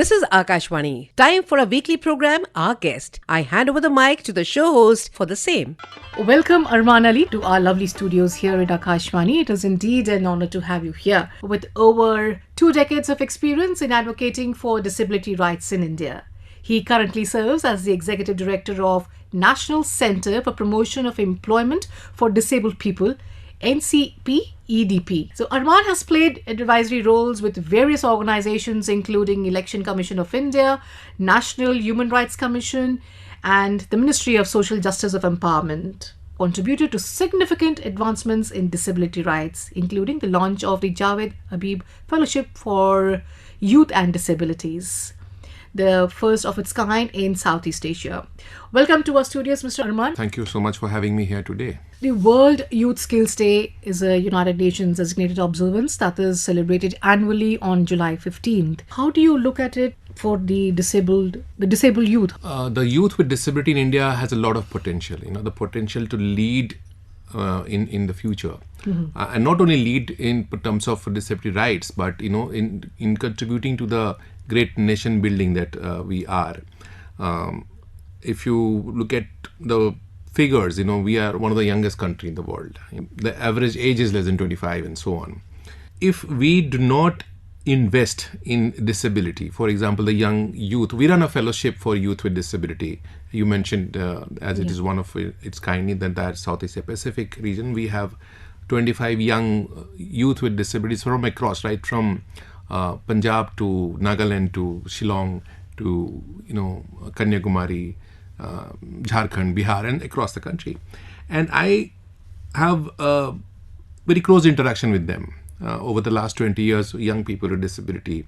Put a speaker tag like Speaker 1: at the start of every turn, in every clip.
Speaker 1: This is Akashvani. Time for a weekly program, Our Guest. I hand over the mic to the show host for the same.
Speaker 2: Welcome, Arman Ali, to our lovely studios here at Akashvani. It is indeed an honor to have you here. With over 2 decades of experience in advocating for disability rights in India, he currently serves as the Executive Director of National Centre for Promotion of Employment for Disabled People, NCPEDP. So Arman has played advisory roles with various organizations including Election Commission of India, National Human Rights Commission, and the Ministry of Social Justice of Empowerment. Contributed to significant advancements in disability rights, including the launch of the Javed Habib Fellowship for Youth and Disabilities, the first of its kind in Southeast Asia. Welcome to our studios, Mr. Arman.
Speaker 3: Thank you so much for having me here today.
Speaker 2: The World Youth Skills Day is a United Nations designated observance that is celebrated annually on July 15th. How do you look at it for the disabled youth?
Speaker 3: The youth with disability in India has a lot of potential. The potential to lead in the future, and not only lead in terms of disability rights, but in contributing to the great nation building that we are. If you look at the figures, we are one of the youngest country in the world. The average age is less than 25 and so on. If we do not invest in disability, for example, the young youth, we run a fellowship for youth with disability. You mentioned as it is one of its kind in the entire South Asia Pacific region. We have 25 young youth with disabilities from across, right from Punjab to Nagaland to Shillong to Kanyakumari, Jharkhand, Bihar, and across the country. And I have a very close interaction with them over the last 20 years, young people with disability.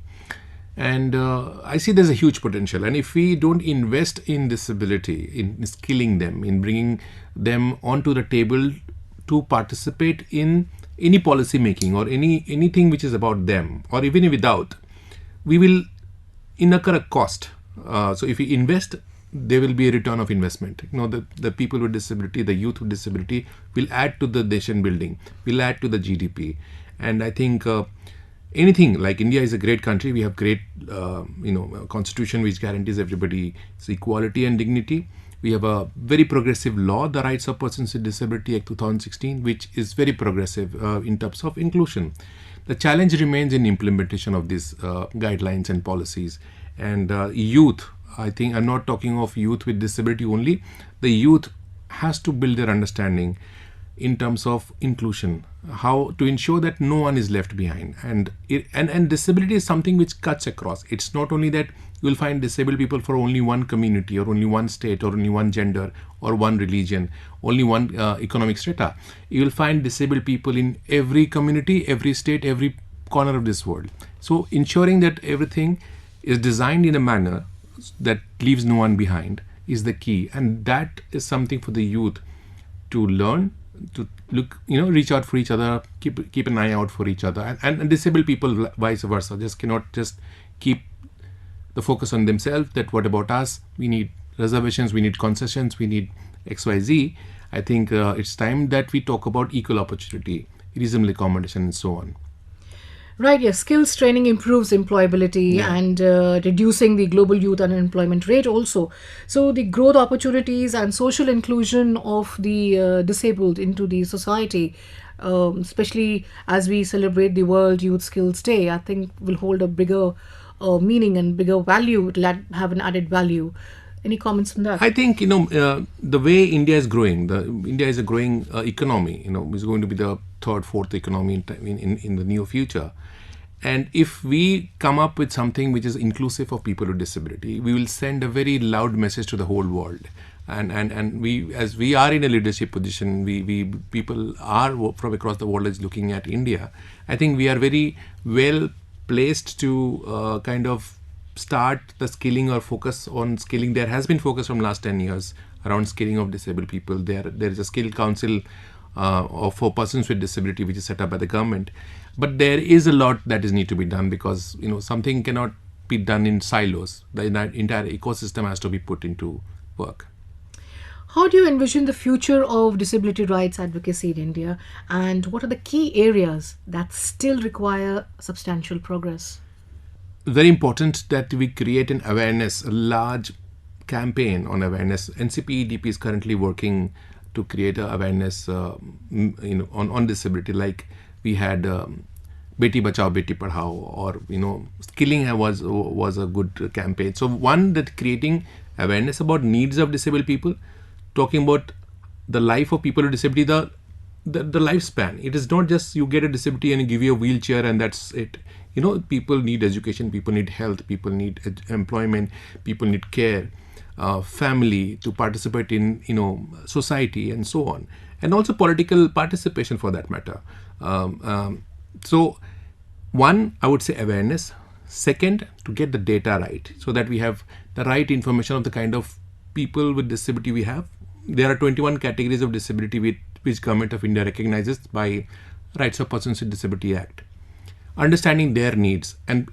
Speaker 3: And I see there's a huge potential. And if we don't invest in disability, in skilling them, in bringing them onto the table to participate in any policy making or anything which is about them, or even without, we will incur a cost. So if we invest, there will be a return of investment. The people with disability, the youth with disability will add to the nation building, will add to the GDP. And I think anything like India is a great country. We have great, constitution which guarantees everybody's equality and dignity. We have a very progressive law, the Rights of Persons with Disability Act 2016, which is very progressive in terms of inclusion. The challenge remains in implementation of these guidelines and policies. And youth, I think I'm not talking of youth with disability only. The youth has to build their understanding in terms of inclusion, how to ensure that no one is left behind. And disability is something which cuts across. It's not only that you will find disabled people for only one community or only one state or only one gender or one religion, only one economic strata. You will find disabled people in every community, every state, every corner of this world. So ensuring that everything is designed in a manner that leaves no one behind is the key. And that is something for the youth to learn, to look, reach out for each other, keep an eye out for each other, and disabled people vice versa. Just cannot just keep the focus on themselves, that what about us? We need reservations, we need concessions, we need XYZ. I think it's time that we talk about equal opportunity, reasonable accommodation, and so on.
Speaker 2: Right, yes. Skills training improves employability and reducing the global youth unemployment rate also. So the growth opportunities and social inclusion of the disabled into the society, especially as we celebrate the World Youth Skills Day, I think will hold a bigger meaning and bigger value, it will have an added value. Any comments on that?
Speaker 3: I think, the way India is growing, India is a growing economy, is going to be the third, fourth economy in the near future. And if we come up with something which is inclusive of people with disability, we will send a very loud message to the whole world. And we, as we are in a leadership position, we people are from across the world is looking at India. I think we are very well placed to kind of start the skilling or focus on skilling. There has been focus from last 10 years around skilling of disabled people. There is a skill council for persons with disability which is set up by the government. But there is a lot that is need to be done, because something cannot be done in silos. The entire ecosystem has to be put into work.
Speaker 2: How do you envision the future of disability rights advocacy in India, and what are the key areas that still require substantial progress?
Speaker 3: very important that we create an awareness, a large campaign on awareness. NCPEDP is currently working to create a awareness, on disability. Like we had Beti Bachao, Beti Padhao, or skilling was a good campaign. So one, that creating awareness about needs of disabled people, talking about the life of people with disability, the lifespan. It is not just you get a disability and give you a wheelchair and that's it. People need education, people need health, people need employment, people need care, family, to participate in society and so on, and also political participation for that matter. So one, I would say awareness. Second, to get the data right, so that we have the right information of the kind of people with disability we have. There are 21 categories of disability which Government of India recognizes by Rights of Persons with Disability Act. Understanding their needs and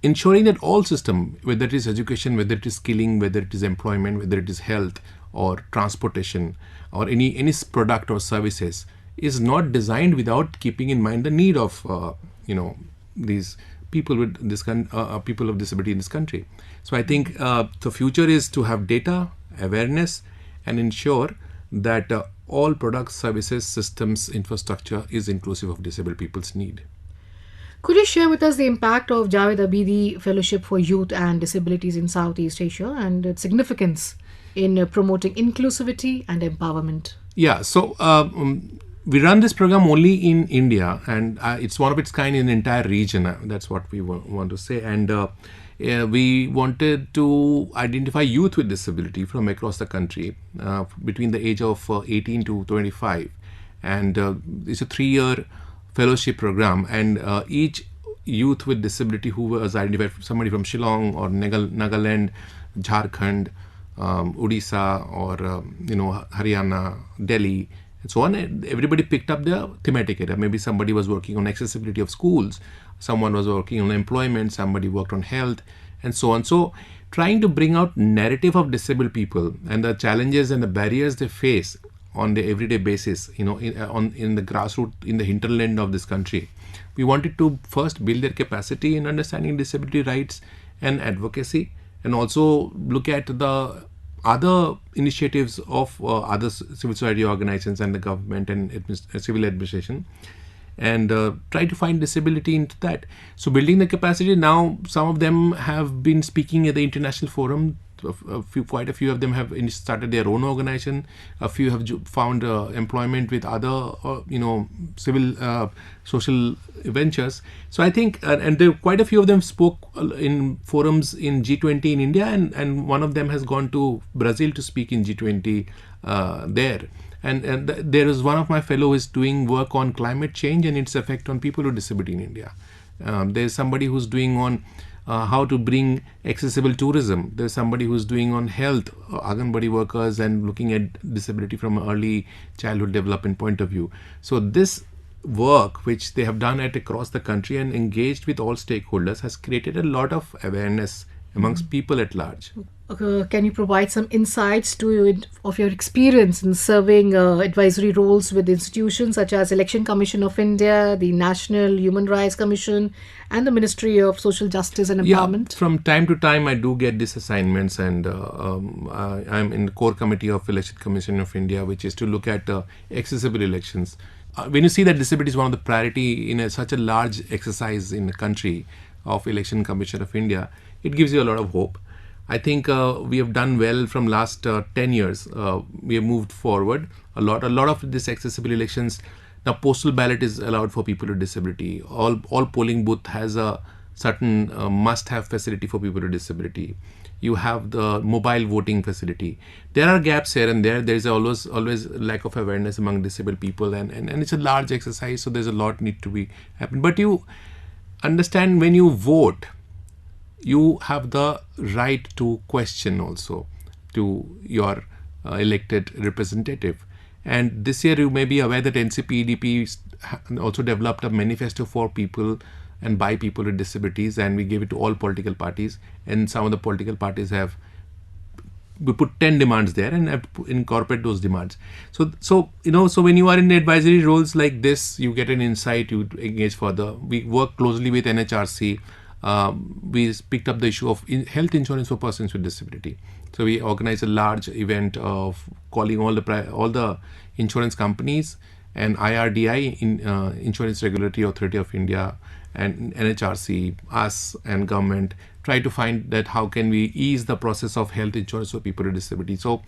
Speaker 3: ensuring that all system, whether it is education, whether it is skilling, whether it is employment, whether it is health or transportation or any product or services, is not designed without keeping in mind the need of these people with this people of disability in this country. So I think the future is to have data, awareness, and ensure that all products, services, systems, infrastructure is inclusive of disabled people's need.
Speaker 2: Could you share with us the impact of Javed Abidi Fellowship for Youth and Disabilities in Southeast Asia and its significance in promoting inclusivity and empowerment?
Speaker 3: Yeah, so we run this program only in India, and it's one of its kind in the entire region. That's what we want to say. And we wanted to identify youth with disability from across the country between the age of 18 to 25. And it's a 3-year fellowship program, and each youth with disability who was identified, somebody from Shillong or Nagaland, Jharkhand, Odisha, or Haryana, Delhi, and so on. Everybody picked up their thematic area. Maybe somebody was working on accessibility of schools, someone was working on employment, somebody worked on health, and so on. So trying to bring out narrative of disabled people and the challenges and the barriers they face on the everyday basis, in the grassroots, in the hinterland of this country. We wanted to first build their capacity in understanding disability rights and advocacy, and also look at the other initiatives of other civil society organizations and the government and civil administration, and try to find disability into that. So building the capacity, now some of them have been speaking at the international forum. Quite a few of them have started their own organization. A few have found employment with other, civil social ventures. So I think, and there, quite a few of them spoke in forums in G20 in India, and one of them has gone to Brazil to speak in G20 there. And there is one of my fellow who is doing work on climate change and its effect on people with disability in India. There's somebody who's doing on how to bring accessible tourism. There's somebody who's doing on health, Anganwadi workers, and looking at disability from an early childhood development point of view. So this work which they have done across the country and engaged with all stakeholders has created a lot of awareness amongst people at large.
Speaker 2: Can you provide some insights of your experience in serving advisory roles with institutions such as Election Commission of India, the National Human Rights Commission, and the Ministry of Social Justice and Empowerment?
Speaker 3: Yeah, from time to time I do get these assignments, and I'm in the core committee of Election Commission of India, which is to look at accessible elections. When you see that disability is one of the priority in such a large exercise in the country of Election Commission of India, it gives you a lot of hope. I think we have done well from last 10 years. We have moved forward a lot. A lot of this accessible elections. Now, postal ballot is allowed for people with disability. All polling booth has a certain must-have facility for people with disability. You have the mobile voting facility. There are gaps here and there. There is always lack of awareness among disabled people, and it's a large exercise. So there's a lot need to be happen. But you understand, when you vote, you have the right to question also to your elected representative. And this year you may be aware that NCPEDP also developed a manifesto for people and by people with disabilities, and we gave it to all political parties, and some of the political parties we put 10 demands there and have to incorporate those demands. So when you are in advisory roles like this, you get an insight, you engage further. We work closely with NHRC, we picked up the issue of health insurance for persons with disability. So we organized a large event of calling all the insurance companies and IRDI, Insurance Regulatory Authority of India, and NHRC, us and government, try to find that how can we ease the process of health insurance for people with disability. So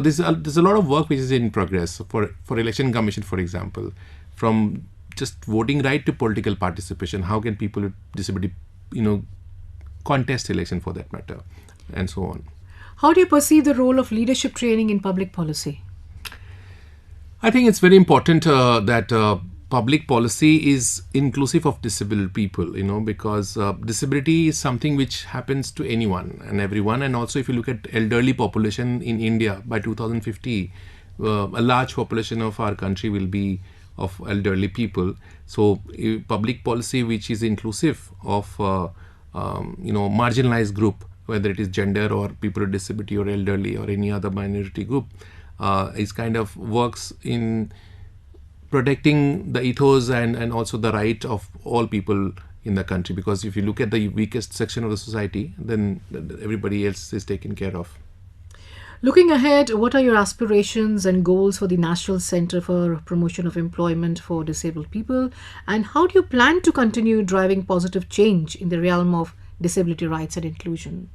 Speaker 3: there's a lot of work which is in progress for election commission, for example, from just voting right to political participation. How can people with disability, contest election for that matter, and so on.
Speaker 2: How do you perceive the role of leadership training in public policy?
Speaker 3: I think it's very important that public policy is inclusive of disabled people, because disability is something which happens to anyone and everyone. And also, if you look at elderly population in India by 2050, a large population of our country will be of elderly people. So, public policy which is inclusive of marginalized group, whether it is gender or people with disability or elderly or any other minority group, is kind of works in protecting the ethos and also the right of all people in the country. Because if you look at the weakest section of the society, then everybody else is taken care of.
Speaker 2: Looking ahead, what are your aspirations and goals for the National Centre for Promotion of Employment for Disabled People? And how do you plan to continue driving positive change in the realm of disability rights and inclusion?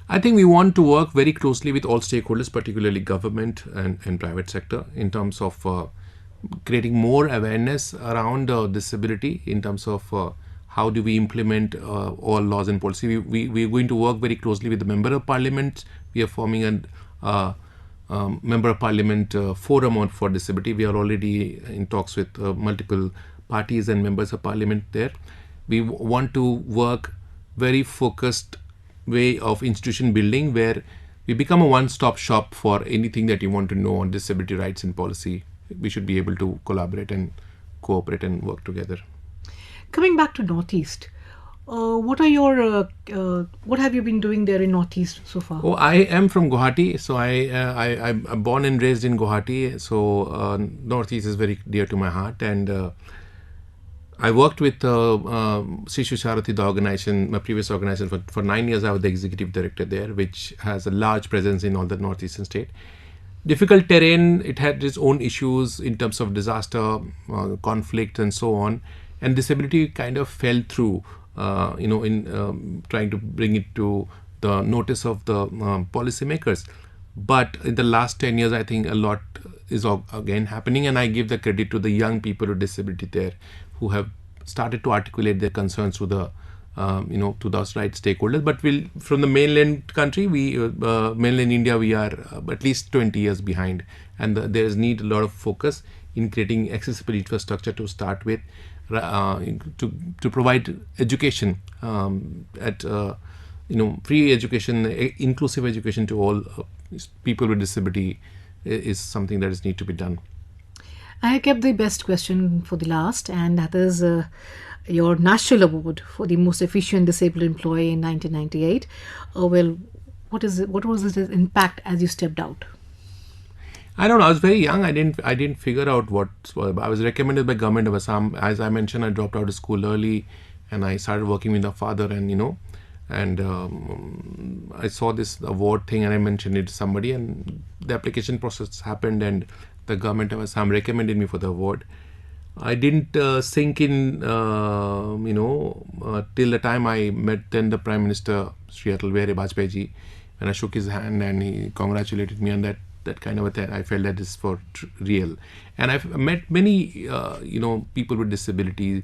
Speaker 3: I think we want to work very closely with all stakeholders, particularly government and private sector, in terms of creating more awareness around disability, in terms of how do we implement all laws and policy. We're going to work very closely with the Member of Parliament. We are forming a Member of Parliament forum for disability. We are already in talks with multiple parties and Members of Parliament there. We want to work very focused way of institution building, where we become a one-stop shop for anything that you want to know on disability rights and policy. We should be able to collaborate and cooperate and work together.
Speaker 2: Coming back to Northeast, what are your what have you been doing there in Northeast so far?
Speaker 3: Oh, I am from Guwahati, so I'm born and raised in Guwahati. So Northeast is very dear to my heart, and I worked with Shishu Sharati, the organization, my previous organization, for 9 years. I was the executive director there, which has a large presence in all the northeastern state. Difficult terrain, it had its own issues in terms of disaster, conflict, and so on. And disability kind of fell through, in trying to bring it to the notice of the policymakers. But in the last 10 years, I think a lot is again happening, and I give the credit to the young people with disability there, who have started to articulate their concerns to the, to those right stakeholders. But from the mainland country, mainland India, we are at least 20 years behind, and there is need a lot of focus in creating accessible infrastructure to start with, to provide education at free education, inclusive education to all people with disability is something that is need to be done.
Speaker 2: I kept the best question for the last, and that is your national award for the most efficient disabled employee in 1998. What was its impact as you stepped out?
Speaker 3: I don't know. I was very young. I didn't figure out what. I was recommended by government of Assam. As I mentioned, I dropped out of school early, and I started working with my father. And I saw this award thing, and I mentioned it to somebody, and the application process happened, and the government of Assam recommended me for the award. I didn't sink in, till the time I met then the Prime Minister, Sri Atal Bihari Vajpayee ji, and I shook his hand and he congratulated me on that kind of a thing. I felt that is for real. And I've met many, people with disability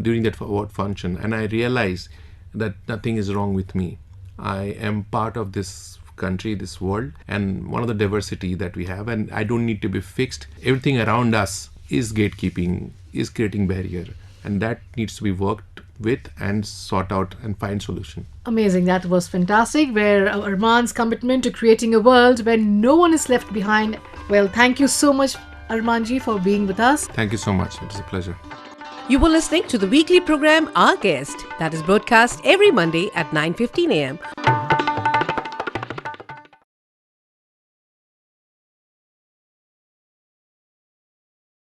Speaker 3: during that award function, and I realized that nothing is wrong with me. I am part of this country, this world, and one of the diversity that we have, and I don't need to be fixed. Everything around us is gatekeeping, is creating barrier, and that needs to be worked with and sort out and find solution.
Speaker 2: Amazing. That was fantastic, where Arman's commitment to creating a world where no one is left behind. Well, thank you so much, Armanji, for being with us.
Speaker 3: Thank you so much. It was a pleasure.
Speaker 1: You were listening to the weekly program Our Guest, that is broadcast every Monday at 9:15 a.m.